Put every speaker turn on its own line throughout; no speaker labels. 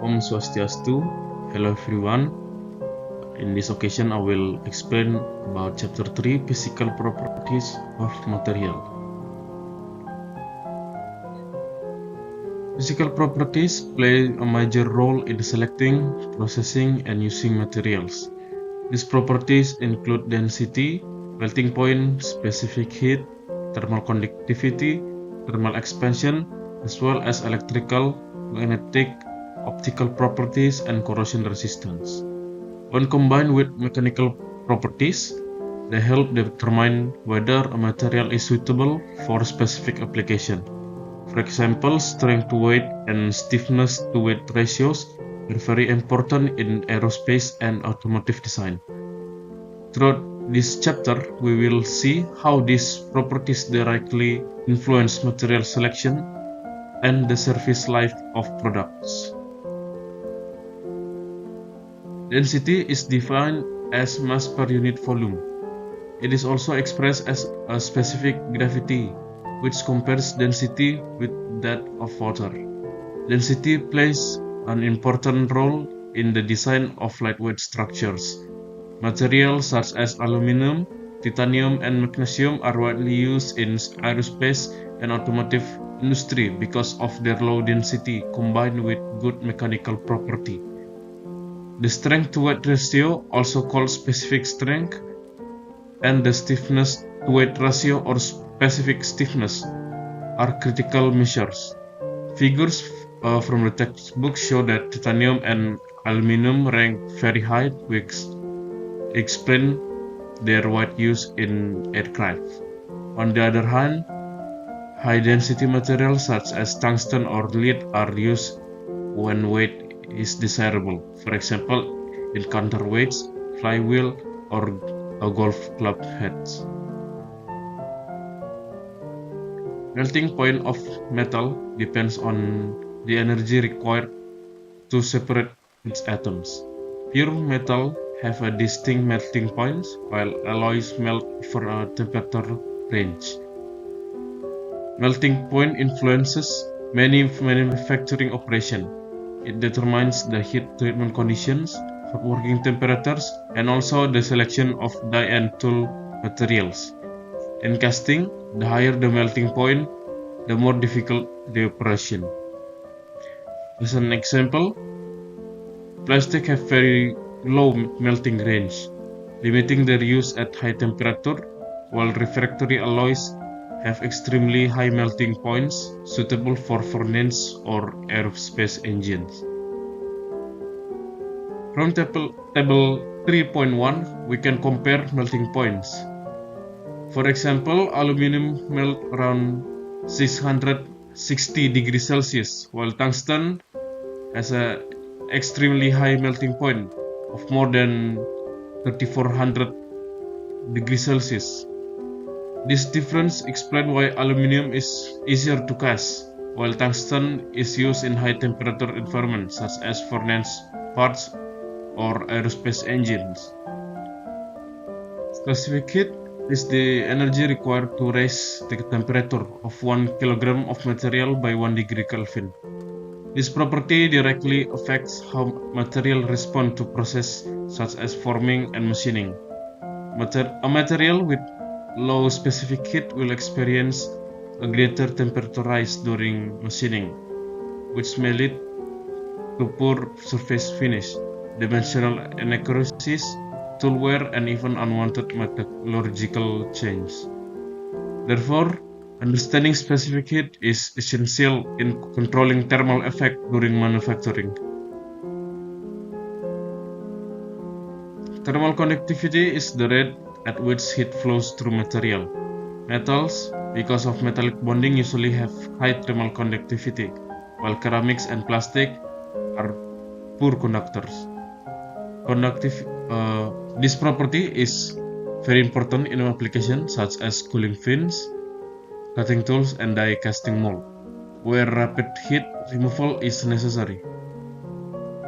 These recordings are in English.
Om Swastiastu. Hello everyone. In this occasion I will explain about chapter 3, physical properties of material. Physical properties play a major role in selecting, processing, and using materials. These properties include density, melting point, specific heat, thermal conductivity, thermal expansion, as well as electrical, magnetic, optical properties, and corrosion resistance. When combined with mechanical properties, they help determine whether a material is suitable for a specific application. For example, strength to weight and stiffness to weight ratios are very important in aerospace and automotive design. Throughout this chapter, we will see how these properties directly influence material selection and the service life of products. Density is defined as mass per unit volume. It is also expressed as a specific gravity, which compares density with that of water. Density plays an important role in the design of lightweight structures. Materials such as aluminum, titanium, and magnesium are widely used in aerospace and automotive industry because of their low density combined with good mechanical property. The strength to weight ratio, also called specific strength, and the stiffness to weight ratio or specific stiffness are critical measures. Figures from the textbook show that titanium and aluminum rank very high, which explain their wide use in aircraft. On the other hand, high-density materials such as tungsten or lead are used when weight is desirable, for example, in counterweights, flywheel, or golf club heads. Melting point of metal depends on the energy required to separate its atoms. Pure metal have a distinct melting point, while alloys melt for a temperature range. Melting point influences many manufacturing operations. It determines the heat treatment conditions, working temperatures, and also the selection of die and tool materials. In casting, the higher the melting point, the more difficult the operation. As an example, plastic have very low melting range, limiting their use at high temperature, while refractory alloys have extremely high melting points suitable for furnace or aerospace engines. From table 3.1, we can compare melting points. For example, aluminum melt around 660 degrees Celsius, while tungsten has an extremely high melting point of more than 3400 degrees Celsius. This difference explains why aluminum is easier to cast, while tungsten is used in high temperature environments such as furnace parts or aerospace engines. Specific heat is the energy required to raise the temperature of 1 kilogram of material by 1 degree Kelvin. This property directly affects how material respond to process such as forming and machining. A material with low specific heat will experience a greater temperature rise during machining, which may lead to poor surface finish, dimensional inaccuracies, tool wear, and even unwanted metallurgical change. Therefore, understanding specific heat is essential in controlling thermal effect during manufacturing. Thermal conductivity is the rate at which heat flows through material. Metals, because of metallic bonding, usually have high thermal conductivity, while ceramics and plastic are poor conductors. This property is very important in applications such as cooling fins, cutting tools, and die casting mold, where rapid heat removal is necessary.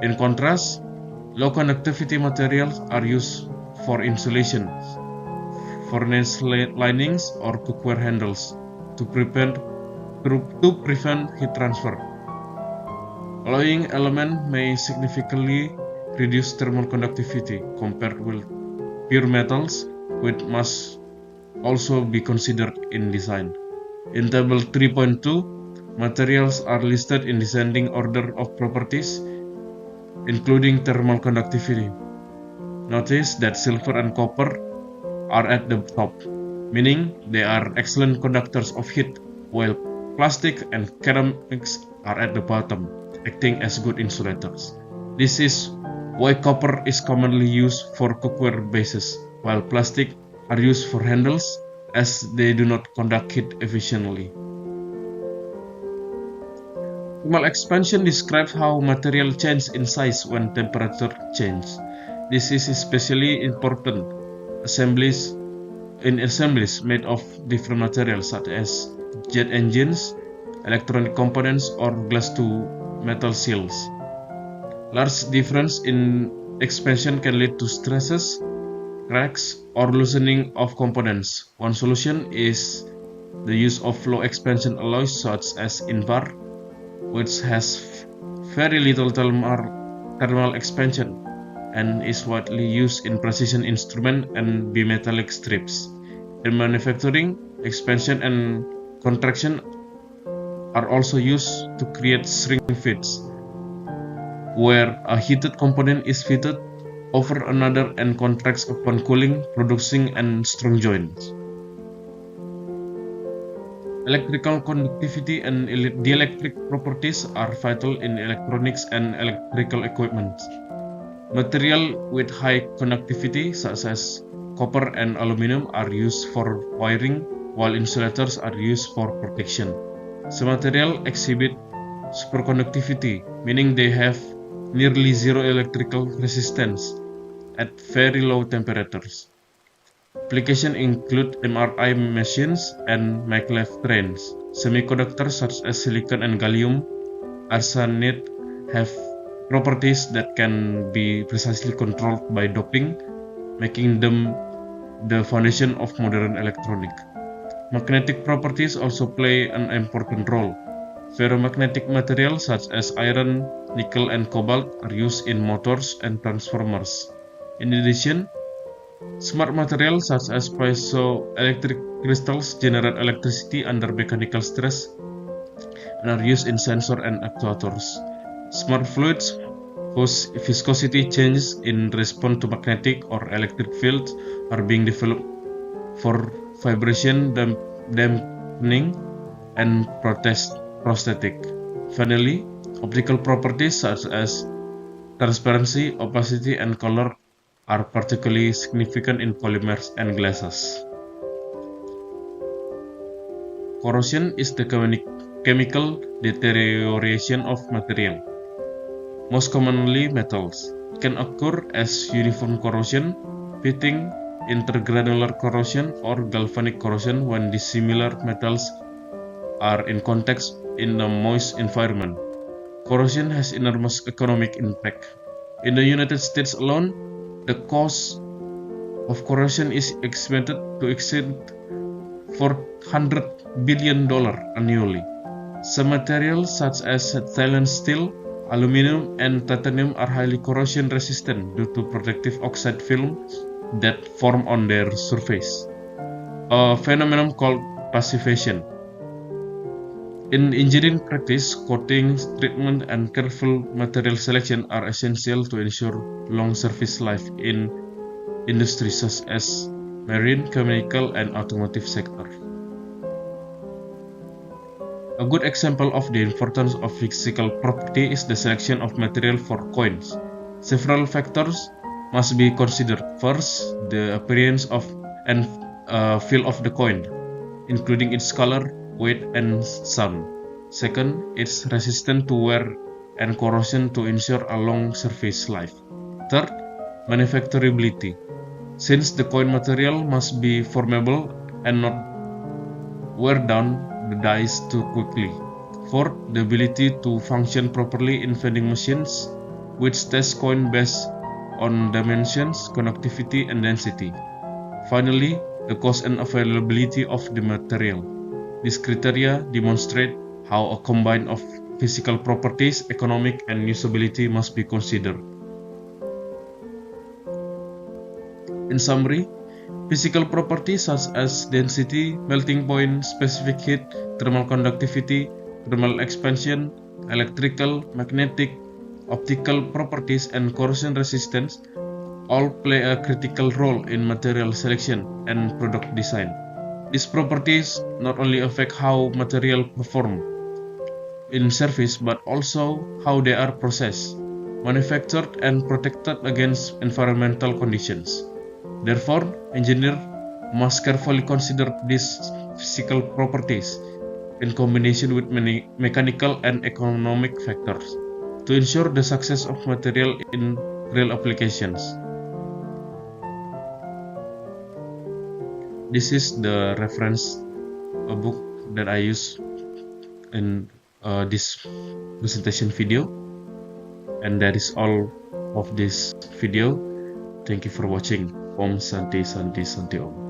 In contrast, low conductivity materials are used for insulation, furnace linings, or cookware handles to prevent heat transfer. Alloying element may significantly reduce thermal conductivity compared with pure metals, which must also be considered in design. In Table 3.2, materials are listed in descending order of properties, including thermal conductivity. Notice that silver and copper are at the top, meaning they are excellent conductors of heat, while plastic and ceramics are at the bottom, acting as good insulators. This is why copper is commonly used for cookware bases, while plastic are used for handles as they do not conduct heat efficiently. Thermal expansion describes how material changes in size when temperature changes. This is especially important in assemblies made of different materials such as jet engines, electronic components, or glass-to-metal seals. Large difference in expansion can lead to stresses, cracks, or loosening of components. One solution is the use of low expansion alloys such as Invar, which has very little thermal expansion and is widely used in precision instrument and bimetallic strips. In manufacturing, expansion and contraction are also used to create shrink fits, where a heated component is fitted over another and contracts upon cooling, producing and strong joints. Electrical conductivity and dielectric properties are vital in electronics and electrical equipment. Material with high conductivity, such as copper and aluminum, are used for wiring, while insulators are used for protection. Some materials exhibit superconductivity, meaning they have nearly zero electrical resistance at very low temperatures. Applications include MRI machines and maglev trains. Semiconductors such as silicon and gallium arsenide have properties that can be precisely controlled by doping, making them the foundation of modern electronics. Magnetic properties also play an important role. Ferromagnetic materials such as iron, nickel, and cobalt are used in motors and transformers. In addition, smart materials such as piezoelectric crystals generate electricity under mechanical stress and are used in sensors and actuators. Smart fluids whose viscosity changes in response to magnetic or electric fields are being developed for vibration dampening and prosthetic. Finally, optical properties such as transparency, opacity, and color are particularly significant in polymers and glasses. Corrosion is the chemical deterioration of material. Most commonly metals. It can occur as uniform corrosion, pitting, intergranular corrosion, or galvanic corrosion when dissimilar metals are in contact in a moist environment. Corrosion has enormous economic impact. In the United States alone, the cost of corrosion is estimated to exceed $400 billion annually. Some materials such as stainless steel, aluminum, and titanium are highly corrosion resistant due to protective oxide films that form on their surface, a phenomenon called passivation. In engineering practice, coating, treatment, and careful material selection are essential to ensure long service life in industries such as marine, chemical, and automotive sector. A good example of the importance of physical property is the selection of material for coins. Several factors must be considered. First, the appearance of and feel of the coin, including its color, weight, and sound. Second, its resistance to wear and corrosion to ensure a long surface life. Third, manufacturability, since the coin material must be formable and not wear down the dies too quickly. Fourth, the ability to function properly in vending machines, which test coin based on dimensions, conductivity, and density. Finally, the cost and availability of the material. These criteria demonstrate how a combine of physical properties, economic and usability must be considered. In summary, physical properties such as density, melting point, specific heat, thermal conductivity, thermal expansion, electrical, magnetic, optical properties, and corrosion resistance all play a critical role in material selection and product design. These properties not only affect how material perform in service but also how they are processed, manufactured, and protected against environmental conditions. Therefore, engineers must carefully consider these physical properties in combination with many mechanical and economic factors to ensure the success of material in real applications. This is the reference book that I use in this presentation video, and that is all of this video. Thank you for watching. Om Santi Santi Santi Om.